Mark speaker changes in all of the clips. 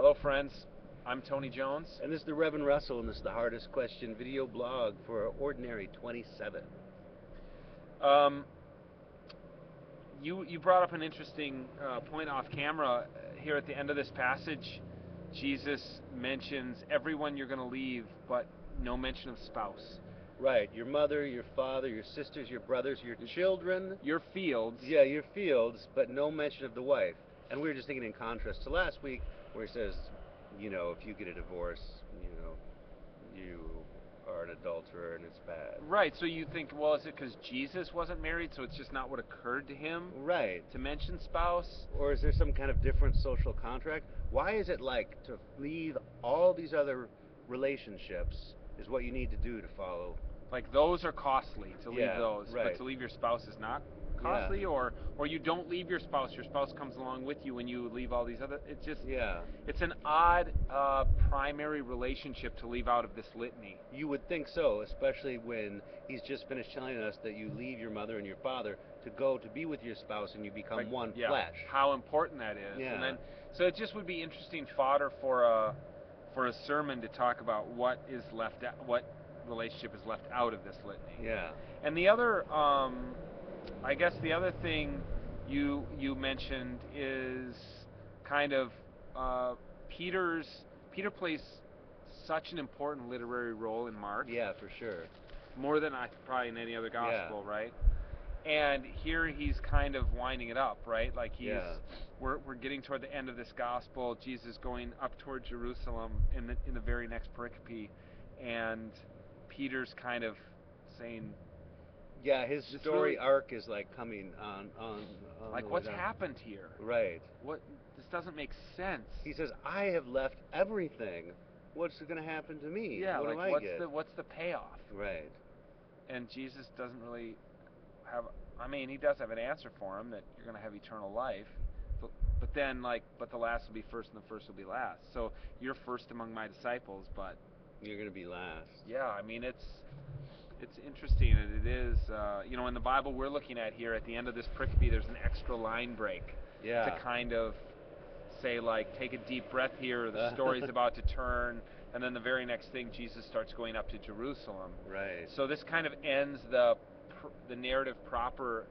Speaker 1: Hello, friends. I'm Tony Jones.
Speaker 2: And this is the Reverend Russell, and this is the Hardest Question video blog for Ordinary 27.
Speaker 1: Um, you brought up an interesting point off camera here at the end of this passage. Jesus mentions everyone you're going to leave, but no mention of spouse.
Speaker 2: Right, your mother, your father, your sisters, your brothers, your children.
Speaker 1: Your fields.
Speaker 2: Yeah, your fields, but no mention of the wife. And we were just thinking in contrast to last week, where he says, if you get a divorce, you are an adulterer and it's bad.
Speaker 1: Right, so you think, well, is it because Jesus wasn't married, so it's just not what occurred to him?
Speaker 2: Right.
Speaker 1: To mention spouse?
Speaker 2: Or is there some kind of different social contract? Why is it like to leave all these other relationships is what you need to do to follow?
Speaker 1: Like those are costly to leave those,
Speaker 2: right.
Speaker 1: but to leave your spouse is not costly, or you don't leave your spouse comes along with you when you leave all these other. It's just it's an odd primary relationship to leave out of this litany.
Speaker 2: You would think so, especially when he's just finished telling us that you leave your mother and your father to go to be with your spouse and you become one flesh.
Speaker 1: How important that is.
Speaker 2: Yeah.
Speaker 1: And then, so it just would be interesting fodder for a sermon to talk about what relationship is left out of this litany.
Speaker 2: Yeah.
Speaker 1: And the other I guess the other thing you mentioned is kind of Peter plays such an important literary role in Mark.
Speaker 2: Yeah, for sure.
Speaker 1: More than probably in any other gospel, right? And here he's kind of winding it up, right? Like we're getting toward the end of this gospel. Jesus going up toward Jerusalem in the very next pericope, and Peter's kind of saying,
Speaker 2: yeah, his story arc is like coming on
Speaker 1: like what's happened here?
Speaker 2: Right.
Speaker 1: This doesn't make sense.
Speaker 2: He says, I have left everything. What's going to happen to me?
Speaker 1: Yeah,
Speaker 2: what
Speaker 1: like
Speaker 2: do I get?
Speaker 1: what's the payoff?
Speaker 2: Right.
Speaker 1: And Jesus doesn't really have. I mean, he does have an answer for him that you're going to have eternal life. But then, but the last will be first and the first will be last. So you're first among my disciples, but
Speaker 2: you're going to be last.
Speaker 1: Yeah, I mean, it's interesting, and it is, in the Bible we're looking at here, at the end of this pericope, there's an extra line break to kind of say, like, take a deep breath here, the story's about to turn, and then the very next thing, Jesus starts going up to Jerusalem.
Speaker 2: Right.
Speaker 1: So this kind of ends the narrative proper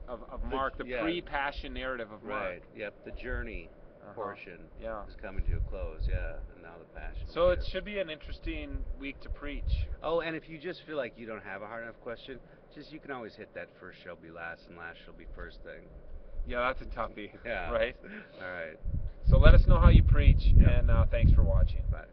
Speaker 1: of Mark, the pre-passion narrative of Mark.
Speaker 2: Right, yep, the journey portion is coming to a close, and now the passion.
Speaker 1: So it should be an interesting week to preach.
Speaker 2: Oh, and if you just feel like you don't have a hard enough question, you can always hit that first shall be last and last shall be first thing.
Speaker 1: Yeah, that's a toughie.
Speaker 2: Yeah.
Speaker 1: Right?
Speaker 2: All right.
Speaker 1: So let us know how you preach, and thanks for watching.
Speaker 2: Bye.